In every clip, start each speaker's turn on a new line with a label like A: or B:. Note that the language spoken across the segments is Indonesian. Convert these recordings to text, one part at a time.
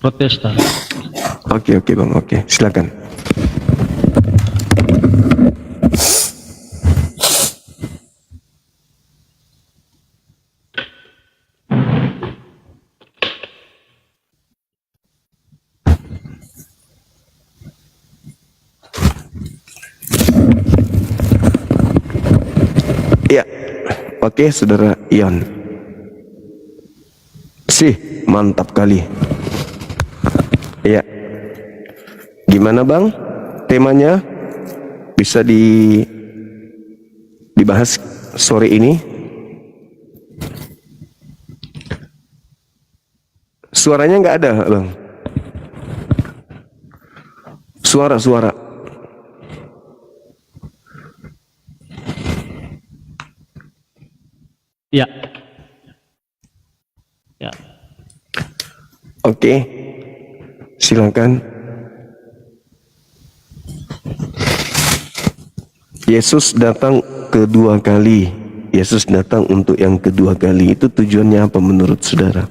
A: Protestan.
B: Oke Bang, oke. Silakan. Ya, oke Saudara Ion. Mantap kali. Ya, gimana Bang? Temanya bisa dibahas sore ini. Suaranya nggak ada Bang. Suara.
A: Ya. Ya.
B: Oke. Silakan. Yesus datang kedua kali. Yesus datang untuk yang kedua kali. Itu tujuannya apa menurut saudara?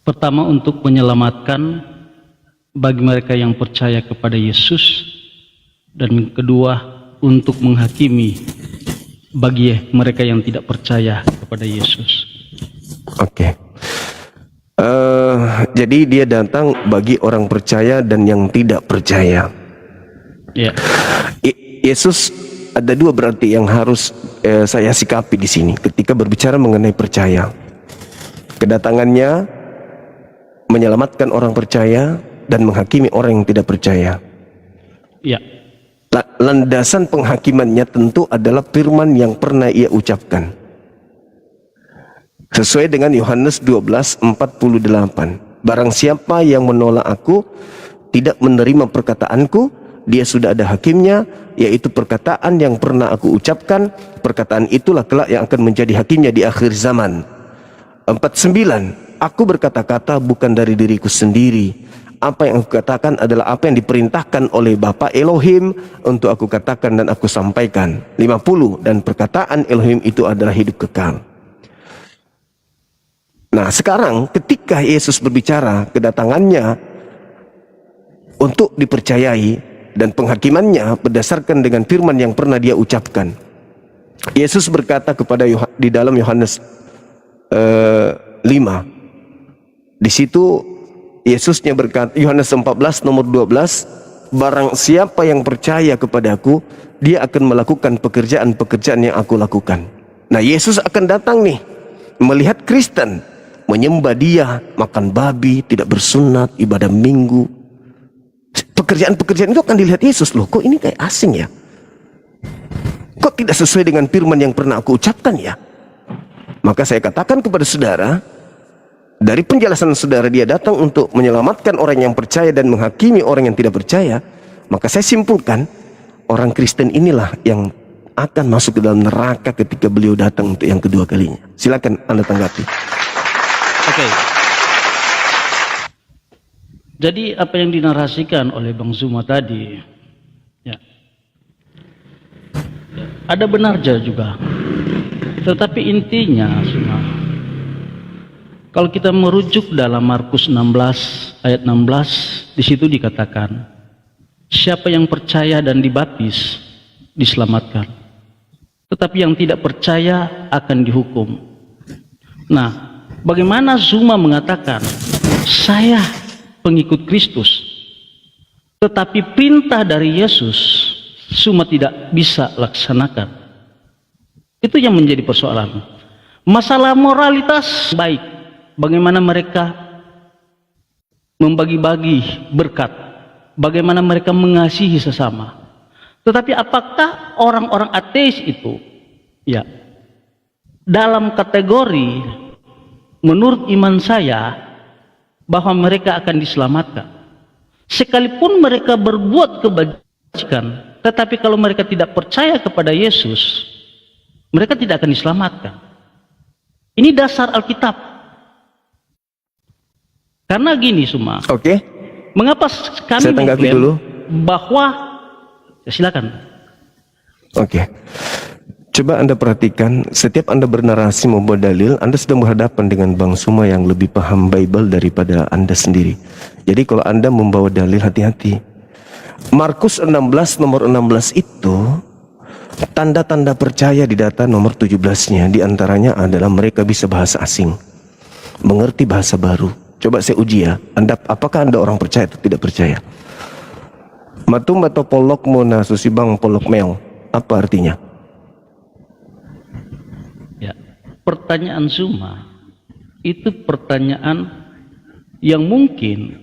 A: Pertama, untuk menyelamatkan bagi mereka yang percaya kepada Yesus, dan kedua untuk menghakimi bagi mereka yang tidak percaya kepada Yesus.
B: Oke. Jadi dia datang bagi orang percaya dan yang tidak percaya.
A: Ya.
B: Yesus ada dua berarti yang harus saya sikapi di sini ketika berbicara mengenai percaya. Kedatangannya menyelamatkan orang percaya dan menghakimi orang yang tidak percaya.
A: Ya.
B: Landasan penghakimannya tentu adalah firman yang pernah ia ucapkan. Sesuai dengan Yohanes 12:48. Barang siapa yang menolak aku, tidak menerima perkataanku, dia sudah ada hakimnya, yaitu perkataan yang pernah aku ucapkan. Perkataan itulah kelak yang akan menjadi hakimnya di akhir zaman. 49. Aku berkata-kata bukan dari diriku sendiri. Apa yang aku katakan adalah apa yang diperintahkan oleh Bapa Elohim untuk aku katakan dan aku sampaikan. 50. Dan perkataan Elohim itu adalah hidup kekal. Nah sekarang ketika Yesus berbicara kedatangannya untuk dipercayai dan penghakimannya berdasarkan dengan firman yang pernah dia ucapkan. Yesus berkata kepada di dalam Yohanes 5. Di situ Yesusnya berkata, Yohanes 14 nomor 12, barang siapa yang percaya kepadaku, dia akan melakukan pekerjaan-pekerjaan yang aku lakukan. Nah Yesus akan datang nih, melihat Kristen menyembah dia, makan babi, tidak bersunat, ibadah minggu. Pekerjaan-pekerjaan itu akan dilihat Yesus. Loh kok ini kayak asing ya? Kok tidak sesuai dengan firman yang pernah aku ucapkan ya? Maka saya katakan kepada saudara, dari penjelasan saudara dia datang untuk menyelamatkan orang yang percaya dan menghakimi orang yang tidak percaya, maka saya simpulkan orang Kristen inilah yang akan masuk ke dalam neraka ketika beliau datang untuk yang kedua kalinya. Silakan Anda tanggapi.
A: Oke. Jadi apa yang dinarasikan oleh Bang Zuma tadi, ya, ada benarnya juga. Tetapi intinya semua, kalau kita merujuk dalam Markus 16 ayat 16, di situ dikatakan, siapa yang percaya dan dibaptis diselamatkan, tetapi yang tidak percaya akan dihukum. Nah, bagaimana Zuma mengatakan, saya pengikut Kristus, tetapi perintah dari Yesus Zuma tidak bisa laksanakan? Itu yang menjadi persoalan. Masalah moralitas baik, bagaimana mereka membagi-bagi berkat, bagaimana mereka mengasihi sesama. Tetapi apakah orang-orang ateis itu, ya, dalam kategori menurut iman saya bahwa mereka akan diselamatkan? Sekalipun mereka berbuat kebajikan, tetapi kalau mereka tidak percaya kepada Yesus, mereka tidak akan diselamatkan. Ini dasar Alkitab. Karena gini semua.
B: Oke.
A: Mengapa kami
B: Saya tanggapi
A: mengklaim
B: dulu.
A: bahwa, ya silakan.
B: Oke. Coba Anda perhatikan, setiap Anda bernarasi membuat dalil, Anda sedang berhadapan dengan Bang Suma yang lebih paham Bible daripada Anda sendiri. Jadi kalau Anda membawa dalil, hati-hati. Markus 16 nomor 16 itu tanda-tanda percaya di data nomor 17-nya, diantaranya adalah mereka bisa bahasa asing, mengerti bahasa baru. Coba saya uji ya, apakah Anda orang percaya atau tidak percaya? Matum atau polok mona susibang polok mel, apa artinya?
A: Ya, pertanyaan Suma itu pertanyaan yang mungkin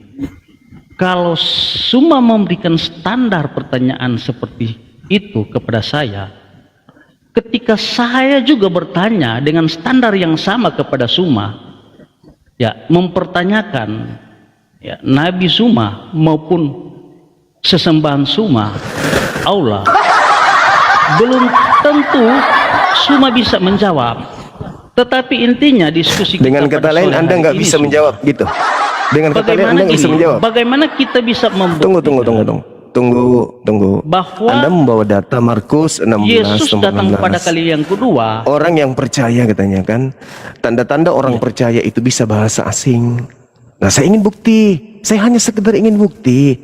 A: kalau Suma memberikan standar pertanyaan seperti itu kepada saya, ketika saya juga bertanya dengan standar yang sama kepada Suma, ya, mempertanyakan ya, Nabi Suma maupun sesembahan Suma, Allah, belum tentu Suma bisa menjawab. Tetapi intinya diskusi kita
B: dengan kata lain Anda nggak bisa menjawab gitu. Dengan kata lain Anda nggak bisa menjawab.
A: Bagaimana kita bisa membuktikan?
B: Tunggu.
A: Bahwa
B: Anda membawa data Markus 16
A: Yesus datang
B: 16.
A: pada kali yang kedua.
B: Orang yang percaya katanya kan, tanda-tanda orang percaya itu bisa bahasa asing. Nah, saya ingin bukti. Saya hanya sekedar ingin bukti.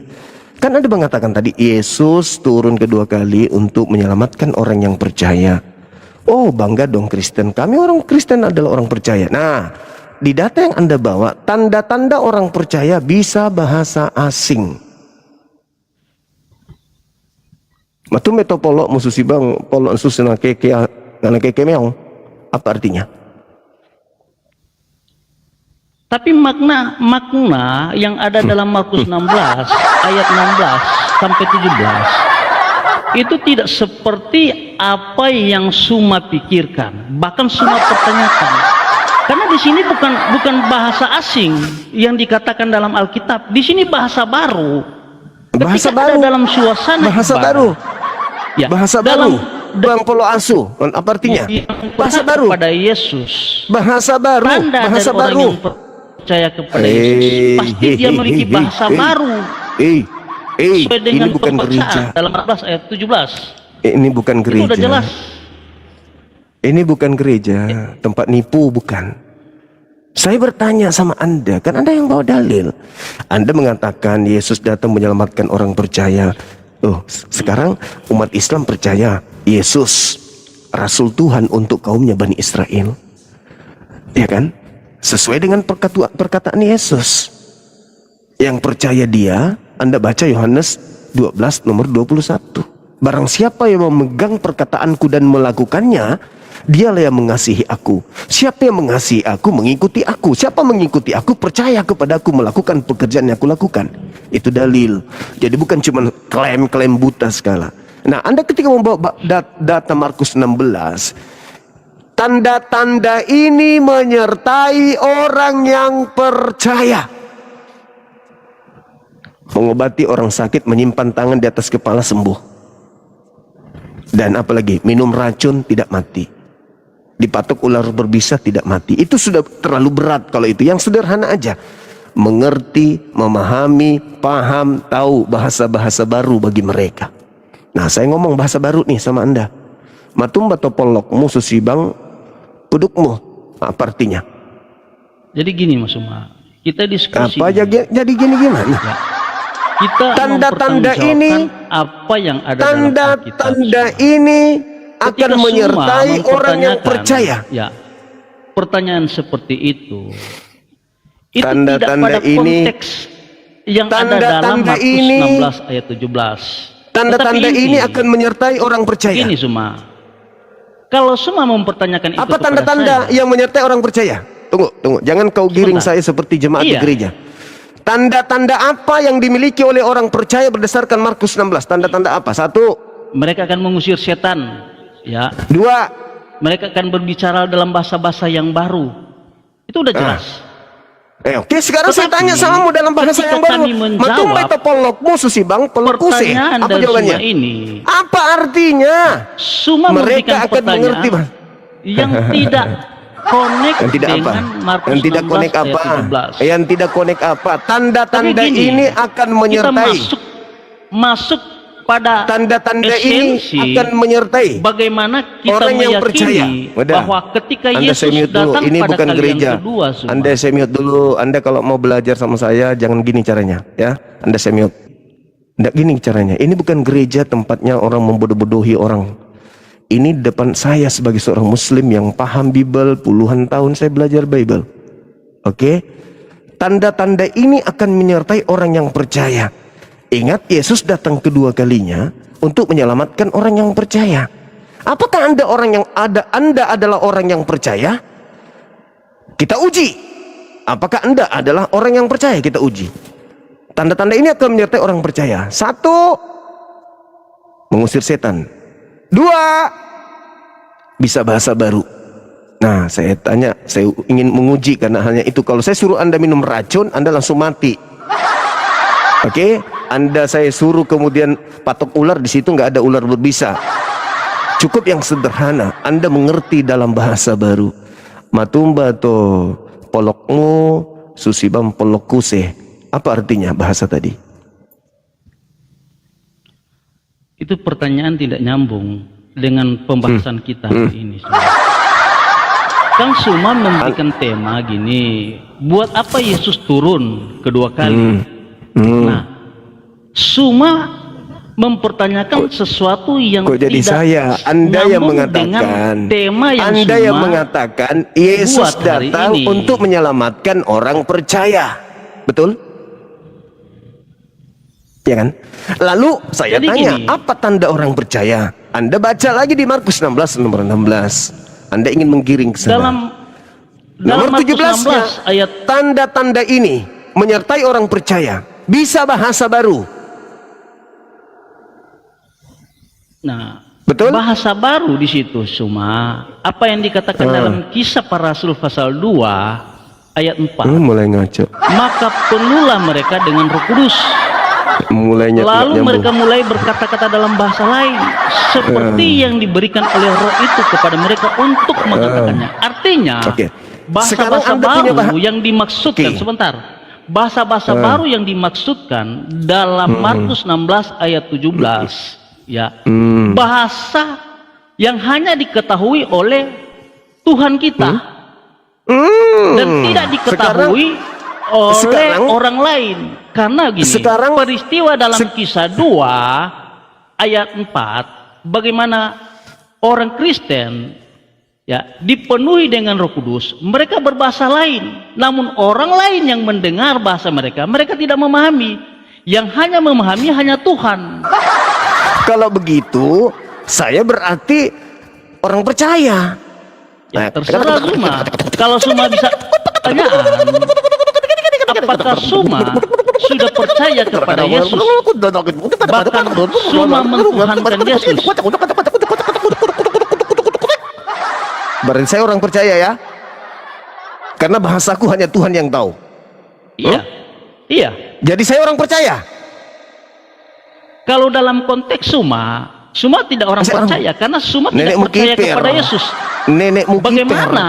B: Kan Anda mengatakan tadi Yesus turun kedua kali untuk menyelamatkan orang yang percaya. Oh, bangga dong Kristen. Kami orang Kristen adalah orang percaya. Nah, di data yang Anda bawa, tanda-tanda orang percaya bisa bahasa asing. Matu metopolok mususibang polok susena keke ngana keke meong. Apa artinya?
A: Tapi makna yang ada dalam Markus 16 ayat 16 sampai 17 itu tidak seperti apa yang Suma pikirkan, bahkan Suma pertanyakan. Karena di sini bukan bahasa asing yang dikatakan dalam Alkitab. Di sini bahasa baru.
B: Bahasa
A: Ketika
B: baru.
A: ada dalam suasana
B: Bahasa
A: ibadah.
B: baru.
A: Ya,
B: Bahasa
A: dalam,
B: baru. Bang polo asu. Apa artinya? Bahasa baru.
A: Kepada Yesus.
B: Bahasa baru.
A: Tanda
B: Bahasa
A: dari orang
B: baru.
A: yang percaya kepada Yesus pasti dia memiliki bahasa baru. Sesuai dengan
B: Ini bukan gereja.
A: dalam 14 ayat 17.
B: Ini bukan gereja.
A: Itu udah jelas.
B: Ini bukan gereja, tempat nipu bukan. Saya bertanya sama Anda, kan Anda yang bawa dalil. Anda mengatakan Yesus datang menyelamatkan orang percaya. Oh, sekarang umat Islam percaya Yesus Rasul Tuhan untuk kaumnya Bani Israel. Ya kan? Sesuai dengan perkataan Yesus. Yang percaya dia, Anda baca Yohanes 12 nomor 21. Barang siapa yang memegang perkataanku dan melakukannya, dialah yang mengasihi aku. Siapa yang mengasihi aku, mengikuti aku. Siapa mengikuti aku, percaya kepada aku, melakukan pekerjaan yang aku lakukan. Itu dalil. Jadi bukan cuma klaim-klaim buta segala. Nah, Anda ketika membawa data Markus 16, tanda-tanda ini menyertai orang yang percaya. Mengobati orang sakit, menyimpan tangan di atas kepala, sembuh. Dan apalagi minum racun tidak mati, dipatok ular berbisa tidak mati. Itu sudah terlalu berat. Kalau itu yang sederhana aja, mengerti, memahami, paham, tahu bahasa-bahasa baru bagi mereka. Nah, saya ngomong bahasa baru nih sama Anda. Matum batopolokmu susibang pudukmu. Apa artinya?
A: Jadi gini Mas Uma, kita diskusi.
B: Apa aja jadi gini gimana?
A: Ya. Kita
B: Tanda-tanda ini,
A: apa yang ada
B: tanda-tanda ini akan menyertai orang yang percaya.
A: Ya, pertanyaan seperti itu
B: tanda-tanda
A: tidak pada
B: ini,
A: konteks yang ada dalam Markus 16 ayat 17.
B: Tanda-tanda ini akan menyertai orang percaya.
A: Ini Suma, kalau Suma mempertanyakan itu,
B: apa tanda-tanda yang menyertai orang percaya? Tunggu, jangan kau giring saya seperti jemaat di gereja. Tanda-tanda apa yang dimiliki oleh orang percaya berdasarkan Markus 16? Tanda-tanda apa? 1,
A: mereka akan mengusir setan. Ya.
B: 2,
A: mereka akan berbicara dalam bahasa-bahasa yang baru. Itu udah jelas.
B: Oke, sekarang saya tanya samamu dalam bahasa yang baru. Matum betopolokmu susibang pelukuse. Apa jawabannya?
A: Ini.
B: Apa artinya?
A: Suma
B: mereka akan mengerti, Bang.
A: Yang tidak connect dengan Markus 16 ayat 17.
B: Yang tidak connect apa? Tanda-tanda ini akan menyertai.
A: Kita masuk pada
B: Tanda-tanda ini
A: esensi
B: akan menyertai
A: bagaimana kita
B: orang yang percaya.
A: meyakini
B: Udah.
A: bahwa ketika
B: Anda
A: Yesus
B: saya mute dulu.
A: datang
B: Ini
A: pada
B: bukan
A: kali
B: gereja.
A: yang kedua, Suma.
B: Anda saya mute dulu. Anda kalau mau belajar sama saya jangan gini caranya, ya. Anda saya mute. Nggak gini caranya. Ini bukan gereja tempatnya orang membodoh-bodohi orang. Ini depan saya sebagai seorang Muslim yang paham Bible, puluhan tahun saya belajar Bible. Oke? Tanda-tanda ini akan menyertai orang yang percaya. Ingat, Yesus datang kedua kalinya untuk menyelamatkan orang yang percaya. Apakah Anda adalah orang yang percaya? Kita uji. Apakah Anda adalah orang yang percaya? Kita uji. Tanda-tanda ini akan menyertai orang percaya. 1, mengusir setan. 2, bisa bahasa baru. Nah, saya tanya, saya ingin menguji karena hanya itu. Kalau saya suruh Anda minum racun, Anda langsung mati. Oke, Anda saya suruh kemudian patok ular, di situ nggak ada ular berbisa. Cukup yang sederhana, Anda mengerti dalam bahasa baru. Matumba to polokmu susibam polokuse. Apa artinya bahasa tadi?
A: Itu pertanyaan tidak nyambung dengan pembahasan kita hari ini. Kan Suma memberikan tema gini, buat apa Yesus turun kedua kali? Nah, Suma mempertanyakan sesuatu yang
B: kok jadi
A: tidak
B: saya? Anda yang
A: nyambung
B: mengatakan,
A: dengan tema yang
B: Anda
A: Suma
B: yang mengatakan Yesus
A: buat hari
B: datang
A: ini.
B: untuk menyelamatkan orang percaya. Betul? Ya kan? Lalu saya
A: Jadi
B: tanya,
A: gini.
B: apa tanda orang percaya? Anda baca lagi di Markus 16 nomor 16. Anda ingin menggiring ke sana.
A: Dalam
B: Nomor
A: Markus
B: 17
A: 16 ayat
B: tanda-tanda ini menyertai orang percaya. Bisa bahasa baru.
A: Nah,
B: Betul?
A: bahasa baru di situ Suma. Apa yang dikatakan dalam Kisah Para Rasul pasal 2 ayat 4.
B: Mulai ngaco.
A: Maka penuhlah mereka dengan Roh Kudus.
B: Mulainya tidak
A: Lalu
B: nyambung.
A: mereka mulai berkata-kata dalam bahasa lain seperti yang diberikan oleh Roh itu kepada mereka untuk mengatakannya. Artinya,
B: Oke. Sekarang
A: bahasa-bahasa
B: Anda punya
A: baru yang dimaksudkan,
B: Oke.
A: sebentar. Bahasa-bahasa baru yang dimaksudkan dalam Markus 16 ayat 17, ya. Bahasa yang hanya diketahui oleh Tuhan kita dan tidak diketahui oleh
B: sekarang-
A: orang lain. Karena gini,
B: Sekarang-
A: peristiwa dalam Kisah 2 ayat 4, bagaimana orang Kristen ya dipenuhi dengan Roh Kudus, mereka berbahasa lain, namun orang lain yang mendengar bahasa mereka, mereka tidak memahami. Yang hanya memahami hanya Tuhan.
B: Kalau begitu, saya berarti orang percaya.
A: Ya, terserah Suma. Kalau Suma bisa pertanyaan, apakah Suma sudah percaya kepada Yesus? Bahkan Suma mentuhankan Yesus.
B: Berarti saya orang percaya ya. Karena bahasaku hanya Tuhan yang tahu.
A: Iya, iya.
B: Jadi saya orang percaya.
A: Kalau dalam konteks Suma tidak orang
B: Saya orang-
A: percaya karena Suma tidak
B: Nenekmu
A: percaya
B: kiper.
A: kepada Yesus.
B: Nenekmu
A: Bagaimana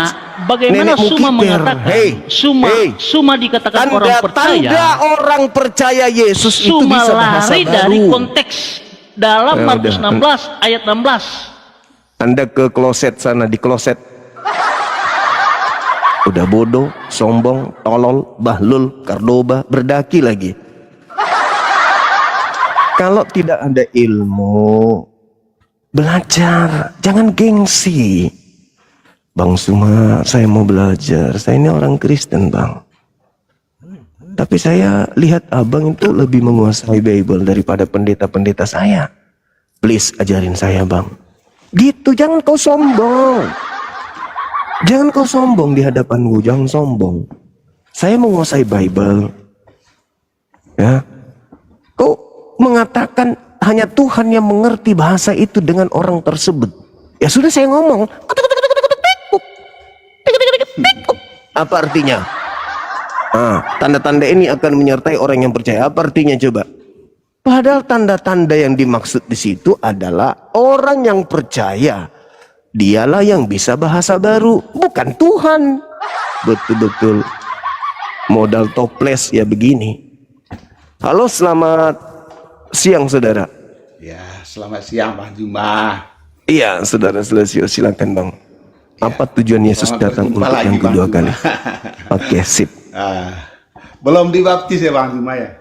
B: Nenekmu
A: Suma
B: kiper.
A: mengatakan
B: Hey,
A: Suma dikatakan orang percaya?
B: Tanda orang percaya Yesus itu
A: Suma
B: bisa bahasa
A: lari
B: baru.
A: dari konteks dalam
B: Ya
A: Markus
B: udah.
A: 16 ayat 16.
B: Anda ke kloset sana, di kloset. Udah bodoh, sombong, tolol, bahlul, kardoba, berdaki lagi. Kalau tidak ada ilmu, belajar, jangan gengsi. Bang Suma, saya mau belajar. Saya ini orang Kristen, Bang. Tapi saya lihat abang itu lebih menguasai Bible daripada pendeta-pendeta saya. Please ajarin saya, Bang. Gitu, jangan kau sombong. Jangan kau sombong di hadapanku, jangan sombong. Saya menguasai Bible. Ya. Kau mengatakan hanya Tuhan yang mengerti bahasa itu dengan orang tersebut. Ya sudah, saya ngomong. Apa artinya? Tanda-tanda ini akan menyertai orang yang percaya. Apa artinya coba? Padahal tanda-tanda yang dimaksud di situ adalah orang yang percaya. Dialah yang bisa bahasa baru, bukan Tuhan. Betul-betul modal toples ya begini. Halo, selamat siang saudara.
C: Ya, Selamat siang Bang Juma.
B: Iya, Saudara Celesio, silakan Bang. Apa tujuan Yesus
C: Selamat
B: datang
C: berjumpa
B: untuk
C: lagi,
B: yang kedua
C: Bang
B: kali?
C: Juma.
B: Oke, sip.
C: Belum dibaptis ya Bang Juma ya?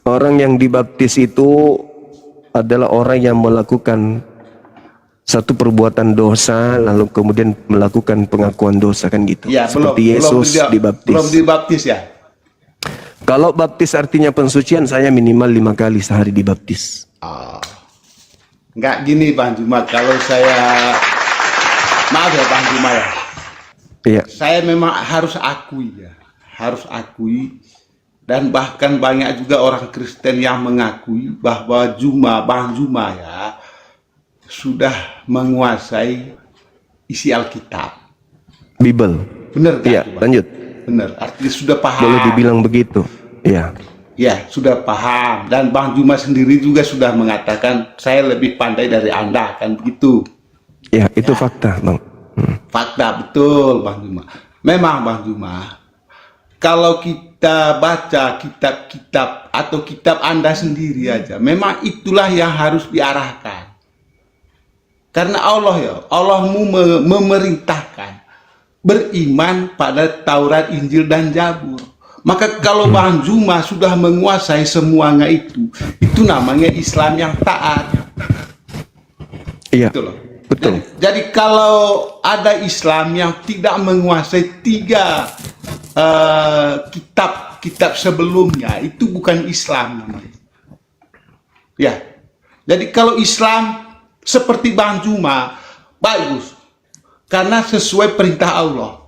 B: Orang yang dibaptis itu adalah orang yang melakukan satu perbuatan dosa lalu kemudian melakukan pengakuan dosa, kan gitu.
C: Ya,
B: Seperti Yesus dibaptis.
C: Belum dibaptis ya?
B: Kalau baptis artinya pensucian, saya minimal 5 kali sehari dibaptis.
C: Enggak gini Bang Juma, kalau saya maaf ya Bang Juma ya.
B: Iya.
C: Saya memang harus akui ya, harus akui, dan bahkan banyak juga orang Kristen yang mengakui bahwa Bang Juma ya sudah menguasai isi Alkitab.
B: Bible.
C: Benar kan?
B: Iya,
C: Bang?
B: lanjut.
C: Benar, artinya sudah paham.
B: Boleh dibilang begitu. Iya.
C: Ya, sudah paham. Dan Bang Juma sendiri juga sudah mengatakan saya lebih pandai dari Anda, kan begitu.
B: Ya, itu fakta, Bang.
C: Fakta, betul Bang Juma. Memang Bang Juma, kalau kita baca kitab-kitab atau kitab Anda sendiri aja, memang itulah yang harus diarahkan. Karena Allahmu memerintahkan beriman pada Taurat, Injil, dan Zabur. Maka kalau Bang Juma sudah menguasai semuanya itu namanya Islam yang taat.
B: Iya.
C: Gitu loh.
B: Betul.
C: Jadi kalau ada Islam yang tidak menguasai 3 kitab sebelumnya, itu bukan Islam namanya. Ya. Jadi kalau Islam seperti Bang Juma, bagus. Karena sesuai perintah Allah.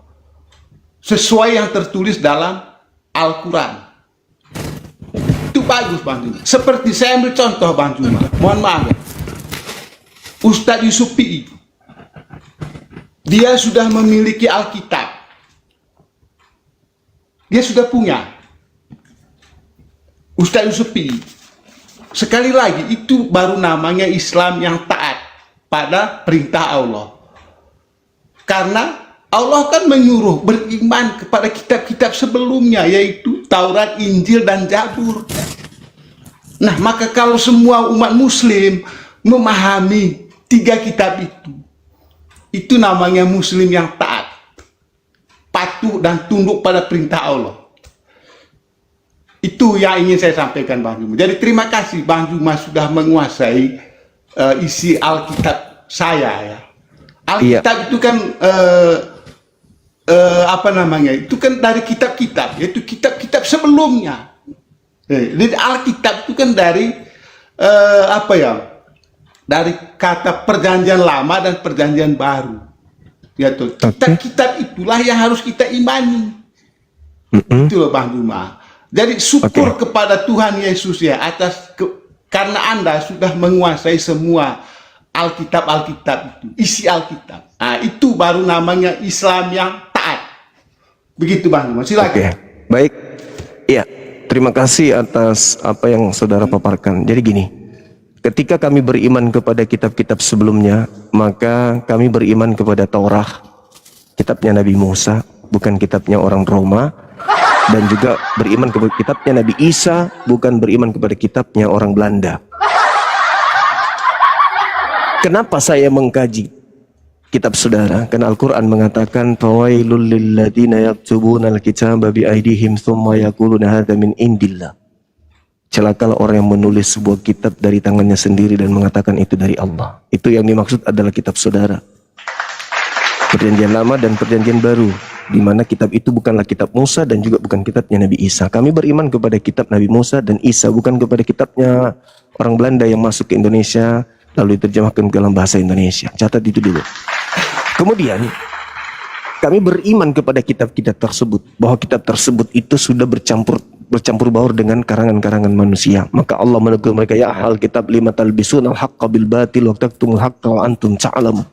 C: Sesuai yang tertulis dalam Al-Quran. Itu bagus Bang Juma. Seperti saya ambil contoh Bang Juma. Mohon maaf ya. Ustadz Yusuf Pi, dia sudah memiliki Alkitab. Dia sudah punya. Ustadz Yusuf Pi. Sekali lagi, itu baru namanya Islam yang taat pada perintah Allah. Karena Allah kan menyuruh beriman kepada kitab-kitab sebelumnya, yaitu Taurat, Injil, dan Zabur. Nah, maka kalau semua umat muslim memahami 3 kitab itu namanya muslim yang taat, patuh dan tunduk pada perintah Allah. Itu yang ingin saya sampaikan Bang Juma. Jadi terima kasih Bang Juma sudah menguasai isi Alkitab saya ya. Alkitab itu kan itu kan dari kitab-kitab, yaitu kitab-kitab sebelumnya. Jadi Alkitab itu kan dari dari kata perjanjian lama dan perjanjian baru. Ya tuh. Kitab-kitab itulah yang harus kita imani. Itu loh Bang Juma. Jadi syukur kepada Tuhan Yesus ya karena Anda sudah menguasai semua Alkitab itu, isi Alkitab. Nah, itu baru namanya Islam yang taat. Begitu Bang Juma, silakan.
B: Baik. Iya, terima kasih atas apa yang saudara paparkan. Jadi gini, ketika kami beriman kepada kitab-kitab sebelumnya, maka kami beriman kepada Taurat, kitabnya Nabi Musa, bukan kitabnya orang Roma, dan juga beriman kepada kitabnya Nabi Isa, bukan beriman kepada kitabnya orang Belanda. Kenapa saya mengkaji kitab saudara? Karena Al-Quran mengatakan fawailul lilladzina yaktubuna al-kitaba biaidihim thumma yaquluna hadza min indillah. Celakalah orang yang menulis sebuah kitab dari tangannya sendiri dan mengatakan itu dari Allah. Itu yang dimaksud adalah kitab saudara. Perjanjian lama dan perjanjian baru, di mana kitab itu bukanlah kitab Musa dan juga bukan kitabnya Nabi Isa. Kami beriman kepada kitab Nabi Musa dan Isa, bukan kepada kitabnya orang Belanda yang masuk ke Indonesia lalu diterjemahkan ke dalam bahasa Indonesia. Catat itu dulu. Kemudian kami beriman kepada kitab-kitab tersebut, bahwa kitab tersebut itu sudah bercampur baur dengan karangan-karangan manusia. Maka Allah menegur mereka, ya ahal kitab lima talbisun al-haqqa bil batil wa taktumul haqqa wa antum ta'lamun.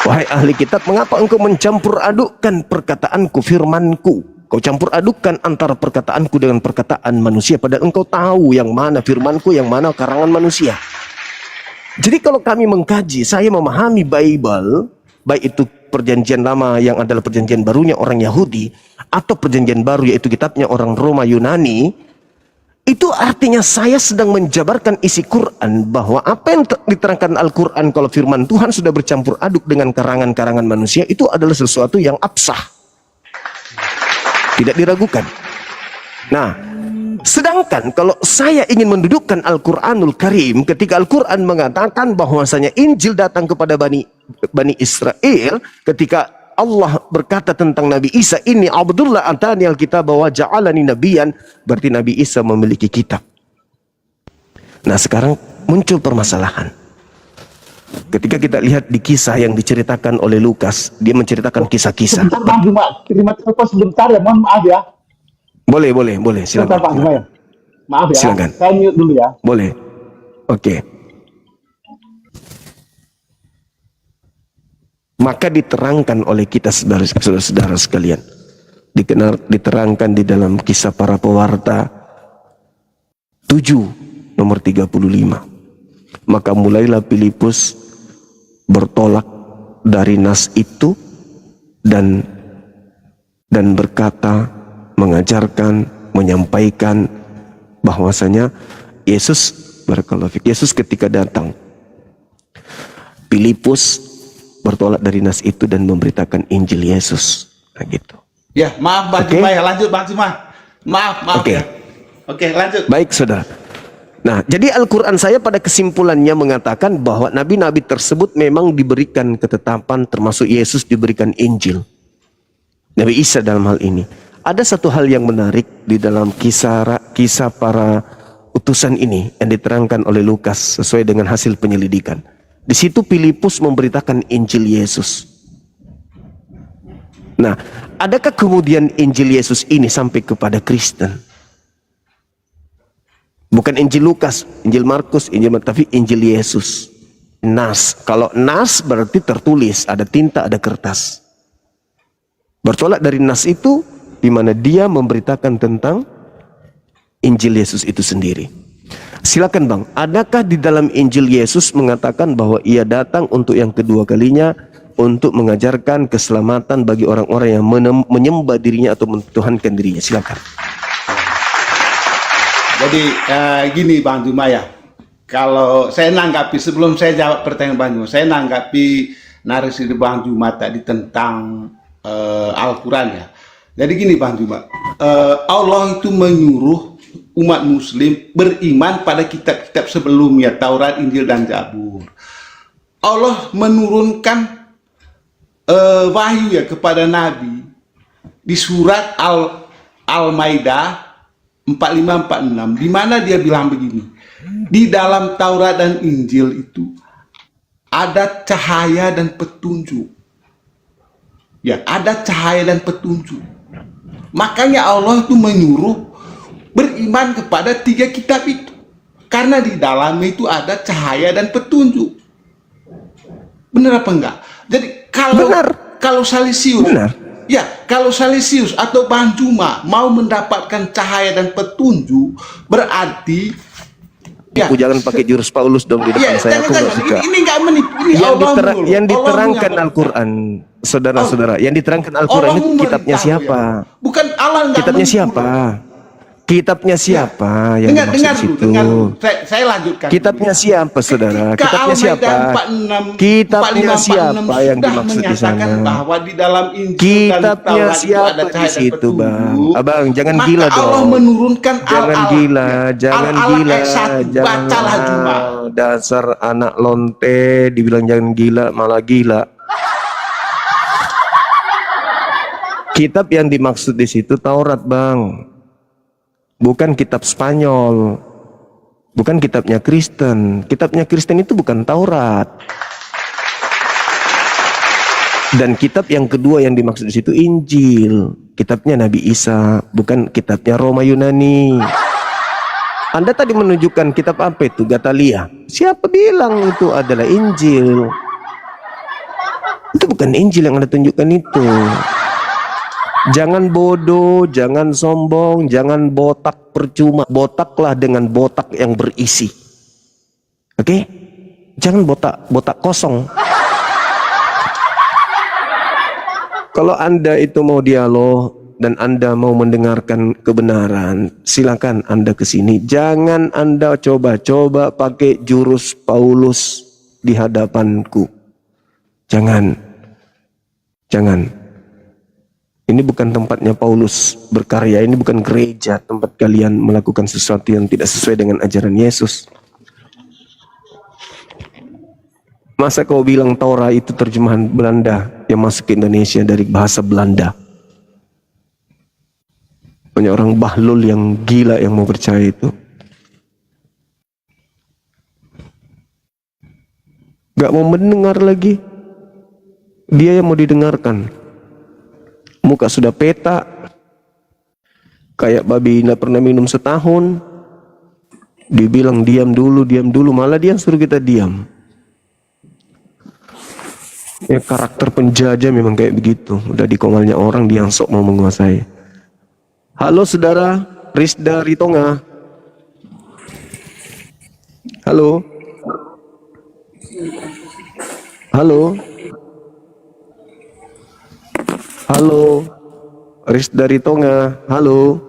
B: Wahai ahli kitab, mengapa engkau mencampur adukkan perkataanku, firmanku? Kau campur adukkan antara perkataanku dengan perkataan manusia, padahal engkau tahu yang mana firmanku, yang mana karangan manusia. Jadi kalau kami mengkaji, saya memahami Bible, baik itu perjanjian lama yang adalah perjanjian barunya orang Yahudi, atau perjanjian baru yaitu kitabnya orang Roma Yunani, Itu artinya saya sedang menjabarkan isi Quran, bahwa apa yang diterangkan Al-Quran kalau firman Tuhan sudah bercampur aduk dengan karangan-karangan manusia, itu adalah sesuatu yang absah, tidak diragukan. Nah, sedangkan kalau saya ingin mendudukkan Al-Quranul Karim, ketika Al-Quran mengatakan bahwasanya Injil datang kepada Bani Israel, ketika Allah berkata tentang Nabi Isa, ini Abdullah atani al-kitab wa ja'alani nabiyan, berarti Nabi Isa memiliki kitab. Nah, sekarang muncul permasalahan. Ketika kita lihat di kisah yang diceritakan oleh Lukas, dia menceritakan kisah-kisah.
D: Sebentar Bang Juma, terima telepon sebentar ya, mohon maaf ya.
B: Boleh,
D: Sebentar Bang Juma ya.
B: silakan.
D: Maaf ya,
B: Silakan.
D: saya mute dulu ya.
B: Boleh. Oke. Maka diterangkan oleh kita saudara-saudara sekalian, diterangkan di dalam kisah para pewarta 7 nomor 35. Maka mulailah Filipus bertolak dari nas itu dan berkata, mengajarkan, menyampaikan bahwasanya Yesus ketika datang, Filipus bertolak dari nas itu dan memberitakan Injil Yesus. Nah, gitu.
C: Ya, maaf Bang Juma ya, lanjut Bang Juma. Maaf ya. Oke, lanjut.
B: Baik, saudara. Nah, jadi Al-Quran saya pada kesimpulannya mengatakan bahwa nabi-nabi tersebut memang diberikan ketetapan, termasuk Yesus diberikan Injil. Nabi Isa dalam hal ini. Ada satu hal yang menarik di dalam kisah para utusan ini yang diterangkan oleh Lukas sesuai dengan hasil penyelidikan. Di situ Filipus memberitakan Injil Yesus. Nah, adakah kemudian Injil Yesus ini sampai kepada Kristen? Bukan Injil Lukas, Injil Markus, tapi Injil Yesus. Nas. Kalau nas berarti tertulis, ada tinta, ada kertas. Bertolak dari nas itu, di mana dia memberitakan tentang Injil Yesus itu sendiri. Silakan Bang, adakah di dalam Injil Yesus mengatakan bahwa ia datang untuk yang kedua kalinya untuk mengajarkan keselamatan bagi orang-orang yang menyembah dirinya atau mentuhankan dirinya? Silakan.
C: Jadi gini Bang Juma ya, kalau saya nanggapi, sebelum saya jawab pertanyaan Bang Juma, saya nanggapi narasi di Bang Juma tadi tentang Al-Quran ya. Jadi gini Bang Juma, Allah itu menyuruh umat muslim beriman pada kitab-kitab sebelumnya, Taurat, Injil, dan Zabur. Allah menurunkan wahyu ya kepada Nabi di surat Al-Maidah 45-46, di mana dia bilang begini, di dalam Taurat dan Injil itu ada cahaya dan petunjuk. Ya, ada cahaya dan petunjuk. Makanya Allah itu menyuruh beriman kepada 3 kitab itu, karena di dalamnya itu ada cahaya dan petunjuk. Benar apa enggak? Jadi kalau Salesius, ya, kalau Salesius atau Bang Juma mau mendapatkan cahaya dan petunjuk, berarti ya,
B: Aku jangan pakai jurus Paulus dong di depan saya. Aku nggak suka.
C: Ini nggak menipu. Ini
B: Yang diterangkan Al-Quran, saudara-saudara, yang diterangkan Al-Quran itu kitabnya siapa?
C: Bukan Allah.
B: Kitabnya siapa? Kitabnya siapa yang
C: dengar
B: dimaksud situ?
C: Saya lanjutkan.
B: Kitabnya siapa, saudara? Kitabnya siapa? Kitabnya siapa yang dimaksud di sana?
C: Bahwa di dalam Injil
B: Kitabnya siapa di situ, Bang? Abang, jangan gila dong.
C: Allah menurunkan
B: Jangan gila, jangan gila,
C: bacalah Juma.
B: Dasar anak lonte, dibilang jangan gila, malah gila. Kitab yang dimaksud di situ Taurat, Bang. Bukan kitab Spanyol, bukan kitabnya Kristen. Kitabnya Kristen itu bukan Taurat. Dan kitab yang kedua yang dimaksud di situ Injil, kitabnya Nabi Isa, bukan kitabnya Roma Yunani. Anda tadi menunjukkan kitab apa itu? Gatalia. Siapa bilang itu adalah Injil? Itu bukan Injil yang Anda tunjukkan itu. Jangan bodoh, jangan sombong, jangan botak percuma. Botaklah dengan botak yang berisi. Oke? Jangan botak kosong. Kalau Anda itu mau dialog, dan Anda mau mendengarkan kebenaran, silakan Anda ke sini. Jangan Anda coba-coba pakai jurus Paulus di hadapanku. Jangan. Ini bukan tempatnya Paulus berkarya, ini bukan gereja, tempat kalian melakukan sesuatu yang tidak sesuai dengan ajaran Yesus. Masa kau bilang Torah itu terjemahan Belanda yang masuk ke Indonesia dari bahasa Belanda? Banyak orang bahlul yang gila yang mau percaya itu. Gak mau mendengar lagi. Dia yang mau didengarkan. Muka sudah peta. Kayak babi tidak pernah minum setahun. Dibilang diam dulu. Malah dia suruh kita diam. Ya, karakter penjajah memang kayak begitu. Udah di kongalnya orang, dia yang sok mau menguasai. Halo saudara, Rizda Ritonga. Halo. Halo, Riz dari Tonga. Halo.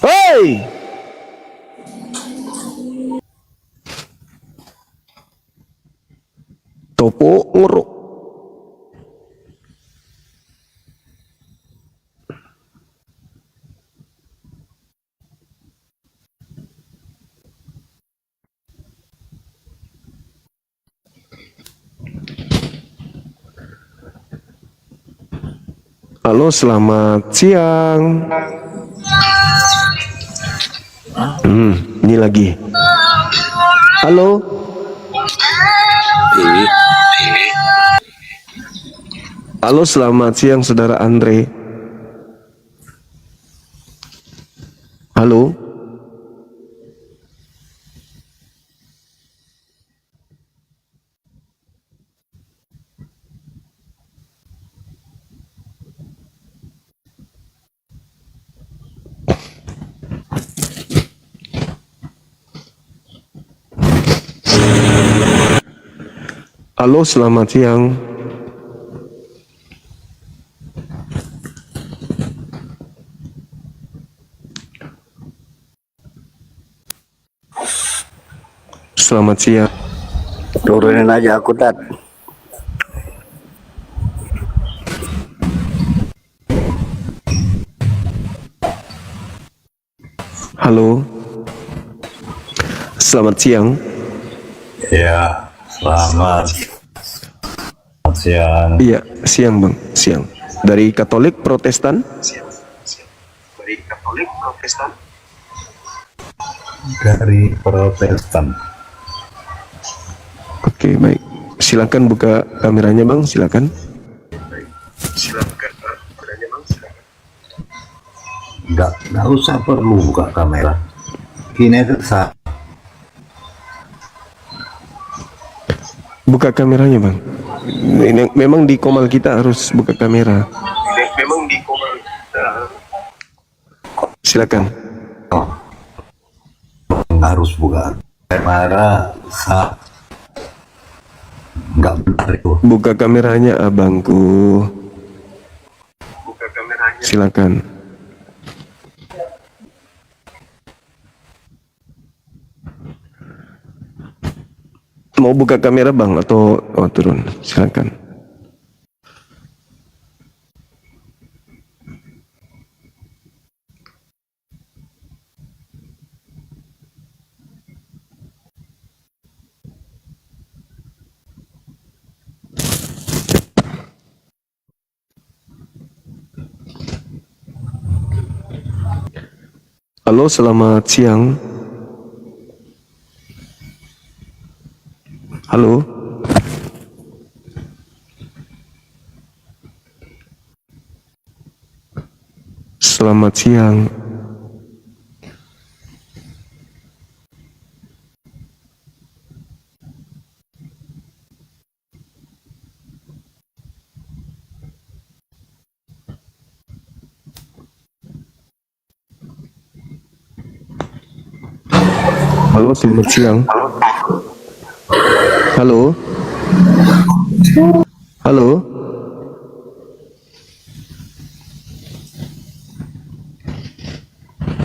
B: Hei. Topo nguruk. Halo, selamat siang. Ini lagi. Halo. Halo, selamat siang saudara Andre. Halo. Halo, selamat siang. Selamat siang.
E: Turunin aja aku, Tat.
B: Halo. Selamat siang.
E: Ya, selamat siang.
B: Iya, siang Bang, siang. Dari Katolik Protestan?
E: Dari Protestan.
B: Oke, baik. Silakan buka kameranya Bang, silakan.
E: Nggak usah perlu buka kamera. Gini aja sah.
B: Buka kameranya Bang. Ini memang di komal kita harus buka kamera. Silakan.
E: Harus buka kamera sah. Nggak benar itu.
B: Buka kameranya abangku. Silakan. Mau buka kamera Bang atau turun? Silakan. Halo, selamat siang. Halo. Selamat siang. Halo, selamat siang. Halo.
D: Assalamualaikum.